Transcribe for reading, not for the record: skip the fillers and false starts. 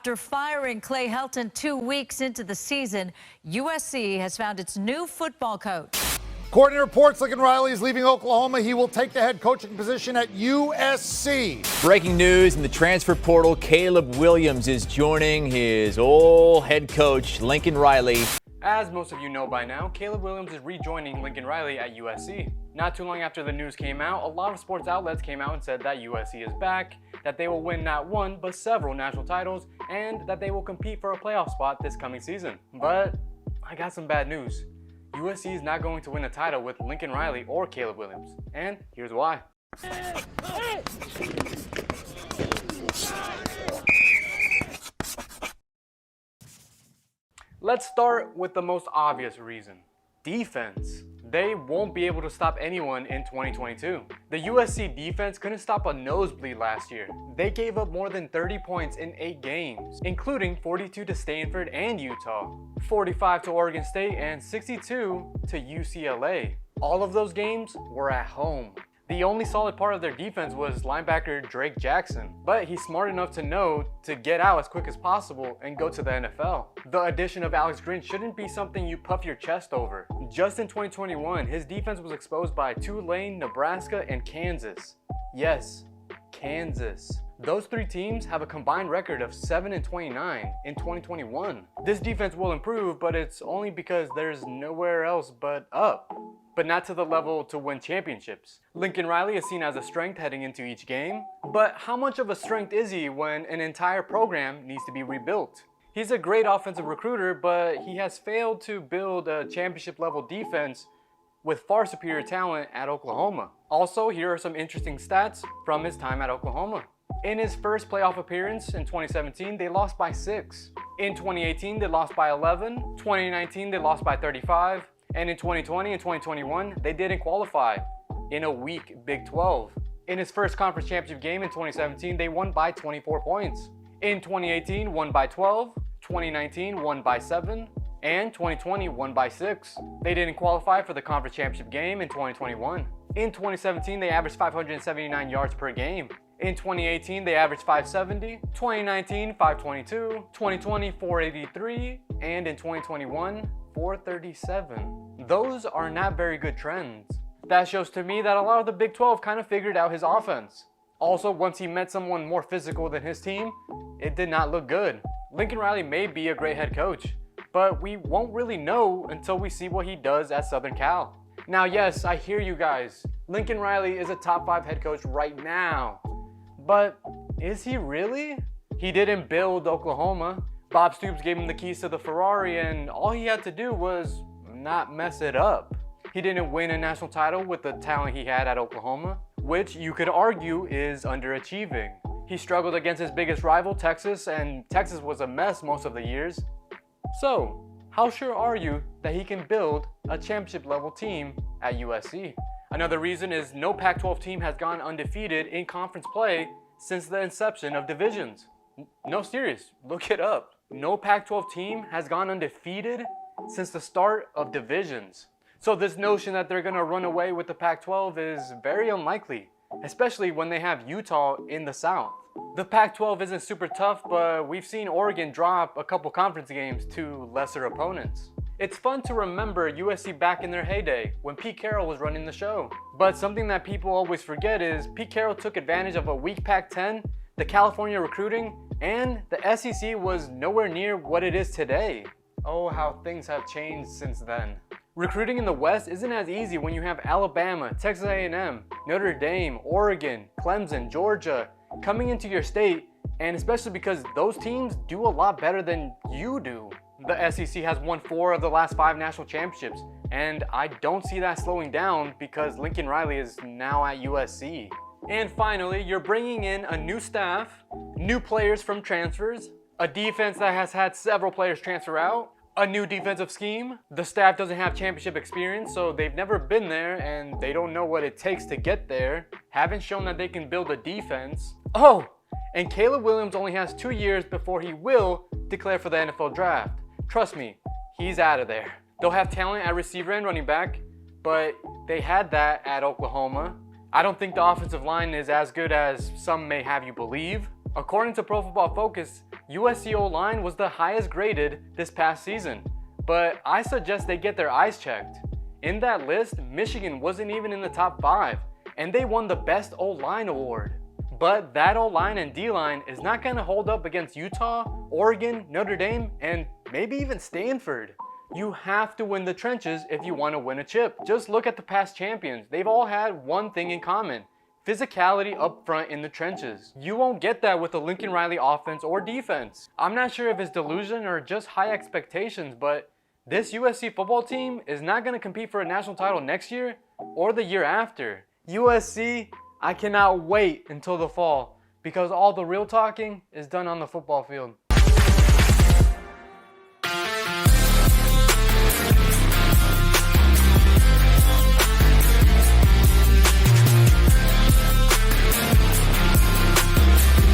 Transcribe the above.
After firing Clay Helton 2 weeks into the season, USC has found its new football coach. According to reports, Lincoln Riley is leaving Oklahoma. He will take the head coaching position at USC. Breaking news in the transfer portal, Caleb Williams is joining his old head coach, Lincoln Riley. As most of you know by now, Caleb Williams is rejoining Lincoln Riley at USC. Not too long after the news came out, a lot of sports outlets came out and said that USC is back, that they will win not one, but several national titles, and that they will compete for a playoff spot this coming season. But I got some bad news. USC is not going to win a title with Lincoln Riley or Caleb Williams, and here's why. Let's start with the most obvious reason. Defense. They won't be able to stop anyone in 2022. The USC defense couldn't stop a nosebleed last year. They gave up more than 30 points in 8 games, including 42 to Stanford and Utah, 45 to Oregon State, and 62 to UCLA. All of those games were at home. The only solid part of their defense was linebacker Drake Jackson, but he's smart enough to know to get out as quick as possible and go to the NFL. The addition of Alex Grinch shouldn't be something you puff your chest over. Just in 2021, his defense was exposed by Tulane, Nebraska, and Kansas. Yes, Kansas. Those 3 teams have a combined record of 7-29 in 2021. This defense will improve, but it's only because there's nowhere else but up. But not to the level to win championships. Lincoln Riley is seen as a strength heading into each game, but how much of a strength is he when an entire program needs to be rebuilt? He's a great offensive recruiter, but he has failed to build a championship level defense with far superior talent at Oklahoma. Also, here are some interesting stats from his time at Oklahoma. In his first playoff appearance in 2017, they lost by 6. In 2018, they lost by 11. 2019, they lost by 35. And in 2020 and 2021, they didn't qualify in a weak Big 12. In his first conference championship game in 2017, they won by 24 points. In 2018, won by 12. 2019, won by 7. And 2020, won by 6. They didn't qualify for the conference championship game in 2021. In 2017, they averaged 579 yards per game. In 2018, they averaged 570, 2019, 522, 2020, 483, and in 2021, 437. Those are not very good trends. That shows to me that a lot of the Big 12 kind of figured out his offense. Also, once he met someone more physical than his team, it did not look good. Lincoln Riley may be a great head coach, but we won't really know until we see what he does at Southern Cal. Now, yes, I hear you guys. Lincoln Riley is a top 5 head coach right now. But is he really? He didn't build Oklahoma. Bob Stoops gave him the keys to the Ferrari, and all he had to do was not mess it up. He didn't win a national title with the talent he had at Oklahoma, which you could argue is underachieving. He struggled against his biggest rival, Texas, and Texas was a mess most of the years. So, how sure are you that he can build a championship level team at USC? Another reason is no Pac-12 team has gone undefeated in conference play since the inception of divisions. No, serious, look it up. No Pac-12 team has gone undefeated since the start of divisions. So this notion that they're gonna run away with the Pac-12 is very unlikely, especially when they have Utah in the South. The Pac-12 isn't super tough, but we've seen Oregon drop a couple conference games to lesser opponents. It's fun to remember USC back in their heyday when Pete Carroll was running the show. But something that people always forget is Pete Carroll took advantage of a weak Pac-10, the California recruiting, and the SEC was nowhere near what it is today. Oh, how things have changed since then. Recruiting in the West isn't as easy when you have Alabama, Texas A&M, Notre Dame, Oregon, Clemson, Georgia coming into your state, and especially because those teams do a lot better than you do. The SEC has won 4 of the last 5 national championships, and I don't see that slowing down because Lincoln Riley is now at USC. And finally, you're bringing in a new staff, new players from transfers, a defense that has had several players transfer out, a new defensive scheme. The staff doesn't have championship experience, so they've never been there and they don't know what it takes to get there, haven't shown that they can build a defense. Oh, and Caleb Williams only has 2 years before he will declare for the NFL draft. Trust me, he's out of there. They'll have talent at receiver and running back, but they had that at Oklahoma. I don't think the offensive line is as good as some may have you believe. According to Pro Football Focus, USC O-line was the highest graded this past season, but I suggest they get their eyes checked. In that list, Michigan wasn't even in the top 5, and they won the Best O-line award. But that O-line and D-line is not going to hold up against Utah, Oregon, Notre Dame, and maybe even Stanford. You have to win the trenches if you want to win a chip. Just look at the past champions. They've all had one thing in common: physicality up front in the trenches. You won't get that with the Lincoln Riley offense or defense. I'm not sure if it's delusion or just high expectations, but this USC football team is not going to compete for a national title next year or the year after. USC, I cannot wait until the fall because all the real talking is done on the football field.